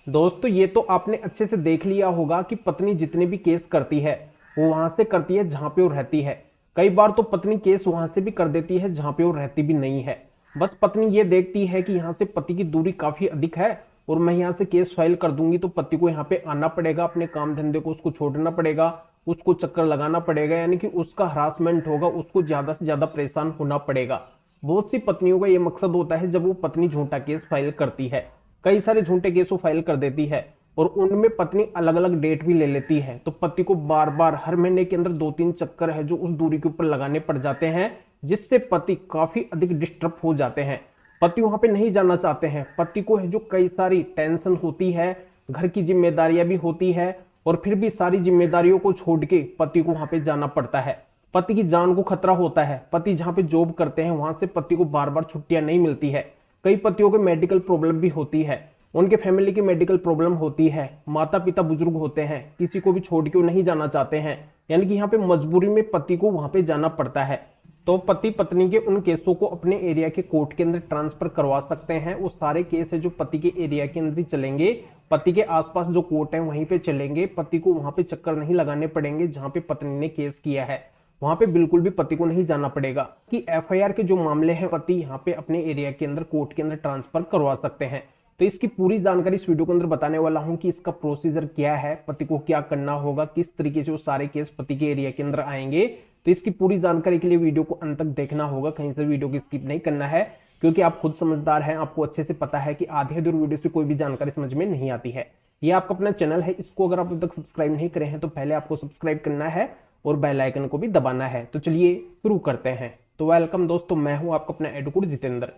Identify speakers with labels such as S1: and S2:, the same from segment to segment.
S1: दोस्तों ये तो आपने अच्छे से देख लिया होगा कि पत्नी जितने भी केस करती है वो वहां से करती है जहां पे वो रहती है। कई बार तो पत्नी केस वहां से भी कर देती है जहां पे वो रहती भी नहीं है। बस पत्नी ये देखती है कि यहाँ से पति की दूरी काफी अधिक है और मैं यहाँ से केस फाइल कर दूंगी तो पति को यहाँ पे आना पड़ेगा, अपने काम धंधे को उसको छोड़ना पड़ेगा, उसको चक्कर लगाना पड़ेगा, यानी कि उसका हरासमेंट होगा, उसको ज्यादा से ज्यादा परेशान होना पड़ेगा। बहुत सी पत्नियों का ये मकसद होता है जब वो पत्नी झूठा केस फाइल करती है, कई सारे झूठे केस वो फाइल कर देती है और उनमें पत्नी अलग अलग डेट भी ले लेती है, तो पति को बार बार हर महीने के अंदर 2-3 चक्कर है जो उस दूरी के ऊपर लगाने पड़ जाते हैं, जिससे पति काफी अधिक डिस्टर्ब हो जाते हैं। पति वहां पे नहीं जाना चाहते हैं, पति को है जो कई सारी टेंशन होती है, घर की जिम्मेदारियां भी होती है और फिर भी सारी जिम्मेदारियों को छोड़ के पति को वहां पे जाना पड़ता है। पति की जान को खतरा होता है, पति जहां पे जॉब करते हैं वहां से पति को बार बार छुट्टियां नहीं मिलती है। कई पतियों के मेडिकल प्रॉब्लम भी होती है, उनके फैमिली की मेडिकल प्रॉब्लम होती है, माता पिता बुजुर्ग होते हैं, किसी को भी छोड़ के वो नहीं जाना चाहते हैं, यानी कि यहाँ पे मजबूरी में पति को वहां पे जाना पड़ता है। तो पति पत्नी के उन केसों को अपने एरिया के कोर्ट के अंदर ट्रांसफर करवा सकते हैं। वो सारे केस है जो पति के एरिया के अंदर ही चलेंगे, पति के आसपास जो कोर्ट है वहीं पे चलेंगे, पति को वहां पे चक्कर नहीं लगाने पड़ेंगे। जहां पे पत्नी ने केस किया है वहां पे बिल्कुल भी पति को नहीं जाना पड़ेगा। कि एफआईआर के जो मामले हैं पति यहाँ पे अपने एरिया के अंदर कोर्ट के अंदर ट्रांसफर करवा सकते हैं। तो इसकी पूरी जानकारी इस वीडियो के अंदर बताने वाला हूं कि इसका प्रोसीजर क्या है, पति को क्या करना होगा, किस तरीके से वो सारे केस पति के एरिया के अंदर आएंगे। तो इसकी पूरी जानकारी के लिए वीडियो को अंत तक देखना होगा, कहीं से वीडियो को स्किप नहीं करना है, क्योंकि आप खुद समझदार हैं, आपको अच्छे से पता है कि आधी अधूरी वीडियो से कोई भी जानकारी समझ में नहीं आती है। ये आपका अपना चैनल है, इसको अगर आप अभी तक सब्सक्राइब नहीं करे हैं तो पहले आपको सब्सक्राइब करना है और बेल आइकन को भी दबाना है। तो चलिए शुरू करते हैं। तो वेलकम दोस्तों, मैं हूं आपका अपना एडवोकेट जितेंद्र।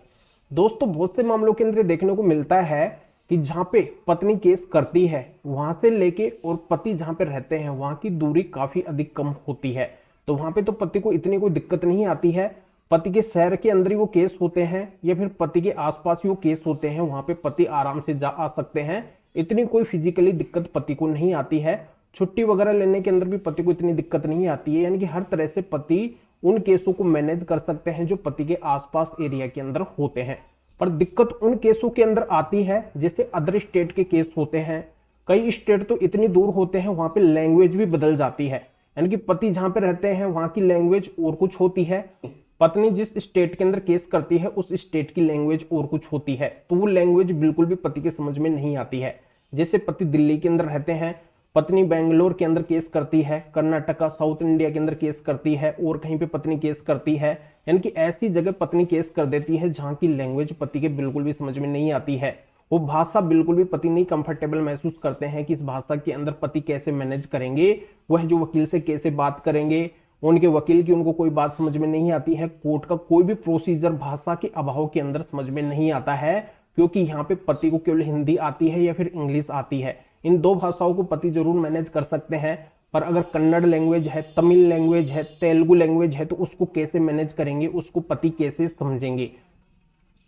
S1: दोस्तों बहुत से मामलों के अंदर देखने को मिलता है कि जहां पे पत्नी केस करती है वहां से लेके और पति जहां पे रहते हैं वहां की दूरी काफी अधिक कम होती है। तो वहां पे तो पति को इतनी कोई दिक्कत नहीं आती है, पति के शहर के अंदर ही वो केस होते हैं या फिर पति के आसपास ही वो केस होते हैं, वहां पे पति आराम से जा आ सकते हैं, इतनी कोई फिजिकली दिक्कत पति को नहीं आती है। छुट्टी वगैरह लेने के अंदर भी पति को इतनी दिक्कत नहीं आती है, यानी कि हर तरह से पति उन केसों को मैनेज कर सकते हैं जो पति के आसपास एरिया के अंदर होते हैं। पर दिक्कत उन केसों के अंदर आती है जैसे अदर स्टेट के केस होते हैं। कई स्टेट तो इतनी दूर होते हैं वहां पे लैंग्वेज भी बदल जाती है, यानी कि पति जहां पे रहते हैं वहां की लैंग्वेज और कुछ होती है, पत्नी जिस स्टेट के अंदर केस करती है उस स्टेट की लैंग्वेज और कुछ होती है, तो वो लैंग्वेज बिल्कुल भी पति के समझ में नहीं आती है। जैसे पति दिल्ली के अंदर रहते हैं, पत्नी बेंगलोर के अंदर केस करती है, कर्नाटका साउथ इंडिया के अंदर केस करती है और कहीं पे पत्नी केस करती है, यानी कि ऐसी जगह पत्नी केस कर देती है जहां की लैंग्वेज पति के बिल्कुल भी समझ में नहीं आती है। वो भाषा बिल्कुल भी पति नहीं कंफर्टेबल महसूस करते हैं कि इस भाषा के अंदर पति कैसे मैनेज करेंगे, वह जो वकील से कैसे बात करेंगे, उनके वकील की उनको कोई बात समझ में नहीं आती है, कोर्ट का कोई भी प्रोसीजर भाषा के अभाव के अंदर समझ में नहीं आता है, क्योंकि यहाँ पे पति को केवल हिंदी आती है या फिर इंग्लिश आती है। इन दो भाषाओं को पति जरूर मैनेज कर सकते हैं, पर अगर कन्नड़ लैंग्वेज है, तमिल लैंग्वेज है, तेलुगु लैंग्वेज है तो उसको कैसे मैनेज करेंगे, उसको पति कैसे समझेंगे।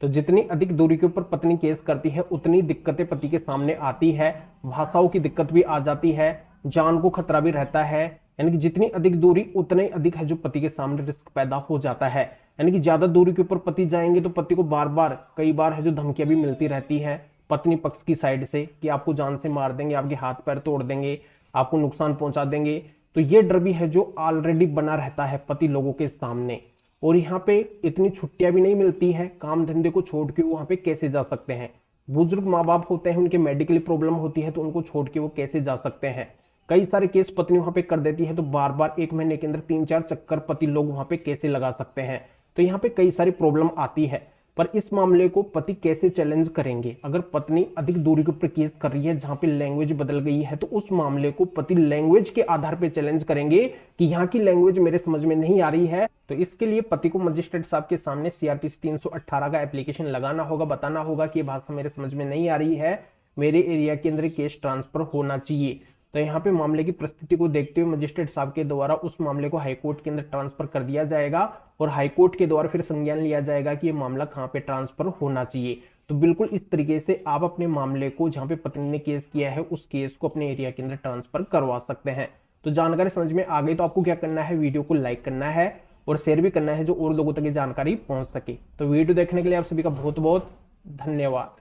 S1: तो जितनी अधिक दूरी के ऊपर पत्नी केस करती है उतनी दिक्कतें पति के सामने आती है, भाषाओं की दिक्कत भी आ जाती है, जान को खतरा भी रहता है, यानी कि जितनी अधिक दूरी उतने अधिक है जो पति के सामने रिस्क पैदा हो जाता है। यानी कि ज्यादा दूरी के ऊपर पति जाएंगे तो पति को बार बार कई बार है जो धमकियां भी मिलती रहती है पत्नी पक्ष की साइड से कि आपको जान से मार देंगे, आपके हाथ पैर तोड़ देंगे, आपको नुकसान पहुंचा देंगे। तो ये डर भी है जो ऑलरेडी बना रहता है पति लोगों के सामने। और यहाँ पे इतनी छुट्टियां भी नहीं मिलती है, काम धंधे को छोड़ के वहां पे कैसे जा सकते हैं। बुजुर्ग माँ बाप होते हैं, उनके मेडिकली प्रॉब्लम होती है तो उनको छोड़ के वो कैसे जा सकते हैं। कई सारे केस पत्नी वहां पे कर देती है तो बार बार एक महीने के अंदर 3-4 चक्कर पति लोग वहां पे कैसे लगा सकते हैं। तो यहाँ पे कई सारी प्रॉब्लम आती है, पर इस मामले को पति कैसे चैलेंज करेंगे। अगर पत्नी अधिक दूरी के ऊपर केस कर रही है जहां पे लैंग्वेज बदल गई है तो उस मामले को पति लैंग्वेज के आधार पे चैलेंज करेंगे कि यहाँ की लैंग्वेज मेरे समझ में नहीं आ रही है। तो इसके लिए पति को मजिस्ट्रेट साहब के सामने सीआरपीसी 318 का एप्लीकेशन लगाना होगा, बताना होगा कि ये भाषा मेरे समझ में नहीं आ रही है, मेरे एरिया के अंदर केस ट्रांसफर होना चाहिए। तो यहाँ पे मामले की परिस्थिति को देखते हुए मजिस्ट्रेट साहब के द्वारा उस मामले को हाईकोर्ट के अंदर ट्रांसफर कर दिया जाएगा और हाईकोर्ट के द्वारा फिर संज्ञान लिया जाएगा कि ये मामला कहाँ पे ट्रांसफर होना चाहिए। तो बिल्कुल इस तरीके से आप अपने मामले को जहाँ पे पत्नी ने केस किया है उस केस को अपने एरिया के अंदर ट्रांसफर करवा सकते हैं। तो जानकारी समझ में आ गई तो आपको क्या करना है, वीडियो को लाइक करना है और शेयर भी करना है जो और लोगों तक ये जानकारी पहुंच सके। तो वीडियो देखने के लिए आप सभी का बहुत बहुत धन्यवाद।